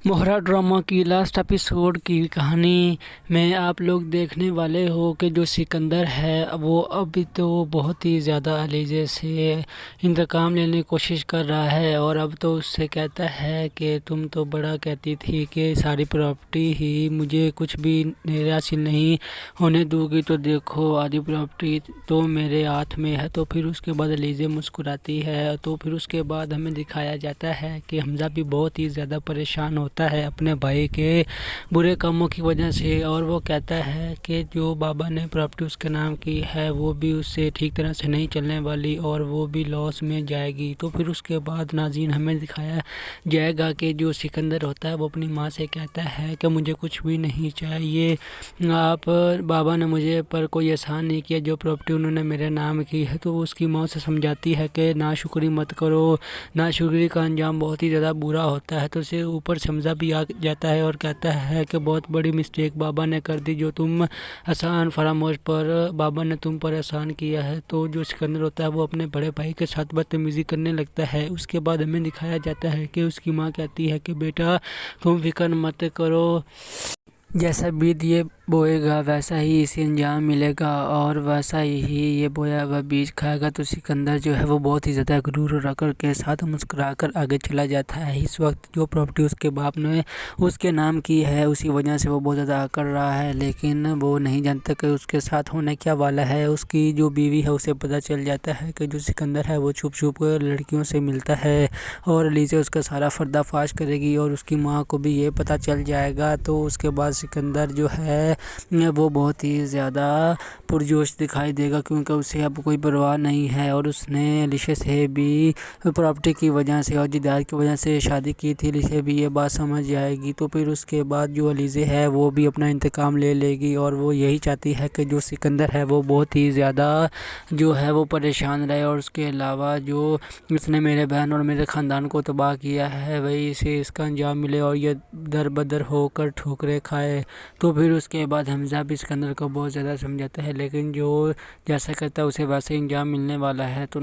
मोहरा drama की last episode की कहानी में आप लोग देखने वाले हो कि जो सिकंदर है वो अभी तो बहुत ही ज़्यादा अलीज़े से इंतकाम लेने की कोशिश कर रहा है। और अब तो उससे कहता है कि तुम तो बड़ा कहती थी कि सारी प्रॉपर्टी ही मुझे कुछ भी मेरे हासिल नहीं होने दूंगी, तो देखो आधी प्रॉपर्टी तो मेरे हाथ में है। तो फिर उसके बाद अलीज़े मुस्कुराती है। तो फिर उसके बाद हमें दिखाया जाता है कि हमज़ा भी बहुत ही ज़्यादा परेशान होता है अपने भाई के बुरे कामों की वजह से। और वो कहता है कि जो बाबा ने प्रॉपर्टी उसके नाम की है वो भी उससे ठीक तरह से नहीं चलने वाली और वो भी लॉस में जाएगी। तो फिर उसके बाद नाज़रीन हमें दिखाया जाएगा कि जो सिकंदर होता है वो अपनी माँ से कहता है कि मुझे कुछ भी नहीं चाहिए, आप बाबा ने मुझे पर कोई एहसान नहीं किया जो प्रॉपर्टी उन्होंने मेरे नाम की है। तो वो उसकी माँ से समझाती है कि नाशुक्री मत करो, नाशुक्री का अंजाम बहुत ही ज़्यादा बुरा होता है। तो उसे ऊपर से हमज़ा भी आ जाता है और कहता है कि बहुत बड़ी मिस्टेक बाबा ने कर दी, जो तुम एहसान फरामोश पर बाबा ने तुम पर एहसान किया है। तो जो सिकंदर होता है वो अपने बड़े भाई के साथ बदतमीज़ी करने लगता है। उसके बाद हमें दिखाया जाता है कि उसकी माँ कहती है कि बेटा तुम फिक्र मत करो, जैसा बीज ये बोएगा वैसा ही इसे अंजाम मिलेगा और वैसा ही ये बोया हुआ बीज खाएगा। तो सिकंदर जो है वो बहुत ही ज़्यादा गुरूर और अकड़ के साथ मुस्कुराकर आगे चला जाता है। इस वक्त जो प्रॉपर्टी उसके बाप ने उसके नाम की है उसी वजह से वो बहुत ज़्यादा अकड़ रहा है, लेकिन वो नहीं जानता कि उसके साथ होने क्या वाला है। उसकी जो बीवी है उसे पता चल जाता है कि जो सिकंदर है वो छुप छुप कर लड़कियों से मिलता है और अलीज़े उसका सारा पर्दाफाश करेगी और उसकी माँ को भी ये पता चल जाएगा। तो उसके बाद सिकंदर जो है वो बहुत ही ज़्यादा पुरजोश दिखाई देगा, क्योंकि उसे अब कोई परवाह नहीं है और उसने अलीशा से भी प्रॉपर्टी की वजह से और जिदाद की वजह से शादी की थी। अलीशा भी ये बात समझ जाएगी। तो फिर उसके बाद जो अलीज़े है वो भी अपना इंतकाम ले लेगी और वो यही चाहती है कि जो सिकंदर है वो बहुत ही ज़्यादा जो है वो परेशान रहे और उसके अलावा जो उसने मेरे बहन और मेरे ख़ानदान को तबाह किया है वही इसे इसका अंजाम मिले और ये दर बदर होकर ठोकरें खाए। तो फिर उसके बाद हमज़ा भी सिकंदर को बहुत ज़्यादा समझाता है, लेकिन जो जैसा करता है उसे वैसे ही अंजाम मिलने वाला है। तो